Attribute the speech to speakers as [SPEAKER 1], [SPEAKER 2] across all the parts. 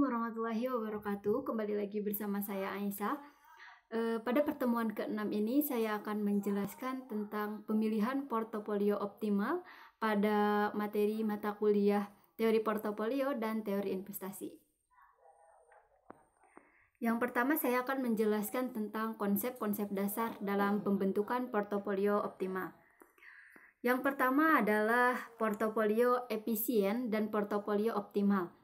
[SPEAKER 1] warahmatullahi wabarakatuh. Kembali lagi bersama saya Aisyah. Pada pertemuan ke-6 ini saya akan menjelaskan tentang pemilihan portofolio optimal pada materi mata kuliah teori portofolio dan teori investasi. Yang pertama saya akan menjelaskan tentang konsep-konsep dasar dalam pembentukan portofolio optimal. Yang pertama adalah portofolio efisien dan portofolio optimal.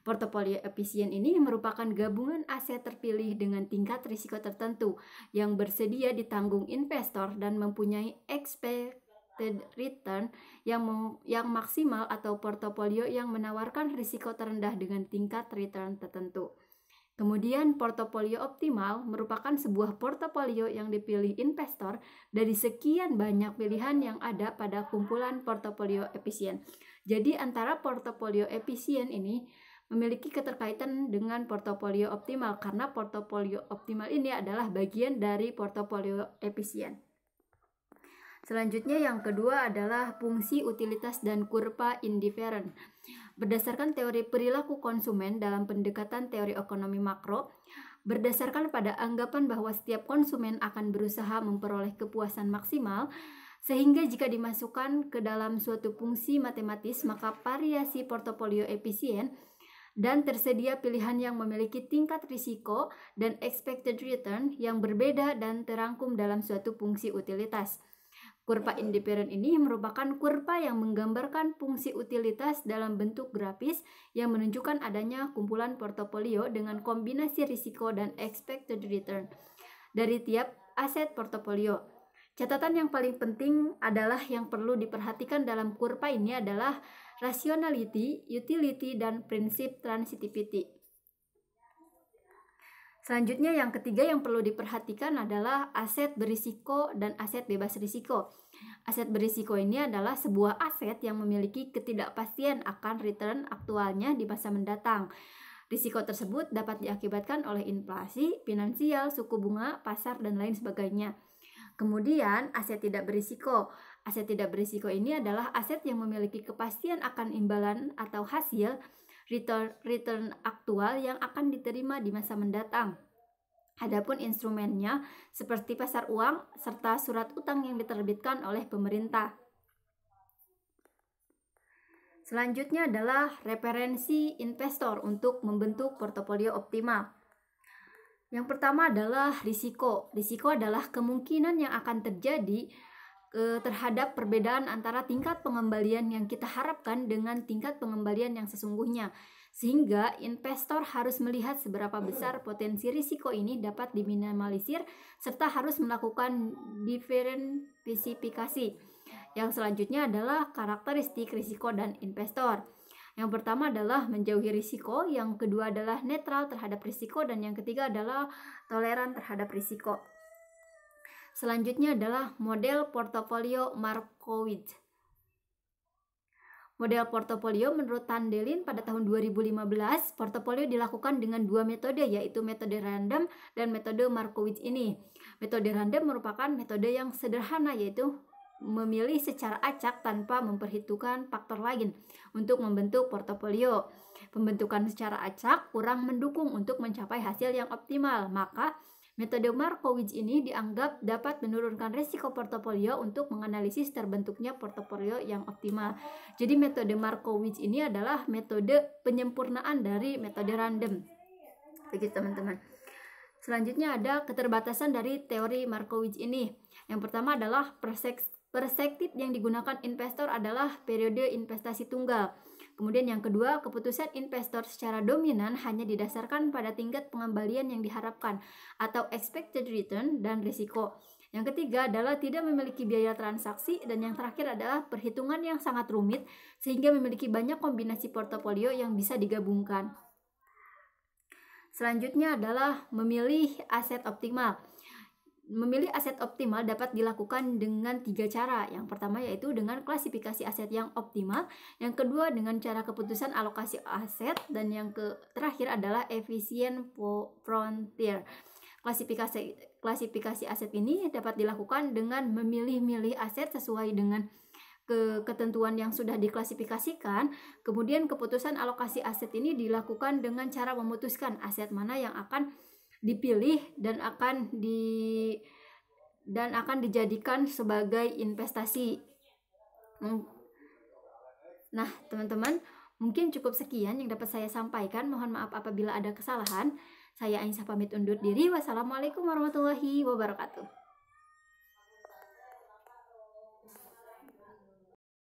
[SPEAKER 1] Portofolio efisien ini merupakan gabungan aset terpilih dengan tingkat risiko tertentu yang bersedia ditanggung investor dan mempunyai expected return yang maksimal, atau portofolio yang menawarkan risiko terendah dengan tingkat return tertentu. Kemudian portofolio optimal merupakan sebuah portofolio yang dipilih investor dari sekian banyak pilihan yang ada pada kumpulan portofolio efisien. Jadi antara portofolio efisien ini memiliki keterkaitan dengan portofolio optimal karena portofolio optimal ini adalah bagian dari portofolio efisien. Selanjutnya yang kedua adalah fungsi utilitas dan kurva indifferent. Berdasarkan teori perilaku konsumen dalam pendekatan teori ekonomi makro, berdasarkan pada anggapan bahwa setiap konsumen akan berusaha memperoleh kepuasan maksimal, sehingga jika dimasukkan ke dalam suatu fungsi matematis, maka variasi portofolio efisien dan tersedia pilihan yang memiliki tingkat risiko dan expected return yang berbeda dan terangkum dalam suatu fungsi utilitas. Kurva indifferent ini merupakan kurva yang menggambarkan fungsi utilitas dalam bentuk grafis yang menunjukkan adanya kumpulan portofolio dengan kombinasi risiko dan expected return dari tiap aset portofolio. Catatan yang paling penting adalah yang perlu diperhatikan dalam kurva ini adalah rationality, utility, dan prinsip transitivity. Selanjutnya yang ketiga yang perlu diperhatikan adalah aset berisiko dan aset bebas risiko. Aset berisiko ini adalah sebuah aset yang memiliki ketidakpastian akan return aktualnya di masa mendatang. Risiko tersebut dapat diakibatkan oleh inflasi, finansial, suku bunga, pasar, dan lain sebagainya. Kemudian aset tidak berisiko. Aset tidak berisiko ini adalah aset yang memiliki kepastian akan imbalan atau hasil return aktual yang akan diterima di masa mendatang. Adapun instrumennya seperti pasar uang serta surat utang yang diterbitkan oleh pemerintah. Selanjutnya adalah referensi investor untuk membentuk portofolio optimal. Yang pertama adalah risiko. Risiko adalah kemungkinan yang akan terjadi terhadap perbedaan antara tingkat pengembalian yang kita harapkan dengan tingkat pengembalian yang sesungguhnya, sehingga investor harus melihat seberapa besar potensi risiko ini dapat diminimalisir serta harus melakukan diversifikasi. Yang selanjutnya adalah karakteristik risiko dan investor. Yang pertama adalah menjauhi risiko, yang kedua adalah netral terhadap risiko, dan yang ketiga adalah toleran terhadap risiko. Selanjutnya adalah model portofolio Markowitz. Model portofolio menurut Tandelin pada tahun 2015, portofolio dilakukan dengan dua metode, yaitu metode random dan metode Markowitz ini. Metode random merupakan metode yang sederhana, yaitu memilih secara acak tanpa memperhitungkan faktor lain untuk membentuk portofolio. Pembentukan secara acak kurang mendukung untuk mencapai hasil yang optimal, maka metode Markowitz ini dianggap dapat menurunkan risiko portofolio untuk menganalisis terbentuknya portofolio yang optimal. Jadi metode Markowitz ini adalah metode penyempurnaan dari metode random. Begitu teman-teman. Selanjutnya ada keterbatasan dari teori Markowitz ini. Yang pertama adalah perspektif yang digunakan investor adalah periode investasi tunggal. Kemudian yang kedua, keputusan investor secara dominan hanya didasarkan pada tingkat pengembalian yang diharapkan atau expected return dan risiko. Yang ketiga adalah tidak memiliki biaya transaksi, dan yang terakhir adalah perhitungan yang sangat rumit sehingga memiliki banyak kombinasi portofolio yang bisa digabungkan. Selanjutnya adalah memilih aset optimal. Memilih aset optimal dapat dilakukan dengan 3 cara. Yang pertama yaitu dengan klasifikasi aset yang optimal, yang kedua dengan cara keputusan alokasi aset, dan yang terakhir adalah efficient frontier. Klasifikasi aset ini dapat dilakukan dengan memilih-milih aset sesuai dengan ketentuan yang sudah diklasifikasikan, kemudian keputusan alokasi aset ini dilakukan dengan cara memutuskan aset mana yang akan dipilih dan akan dijadikan sebagai investasi. Nah, teman-teman, mungkin cukup sekian yang dapat saya sampaikan. Mohon maaf apabila ada kesalahan. Saya Aisyah pamit undur diri. Wassalamualaikum warahmatullahi wabarakatuh.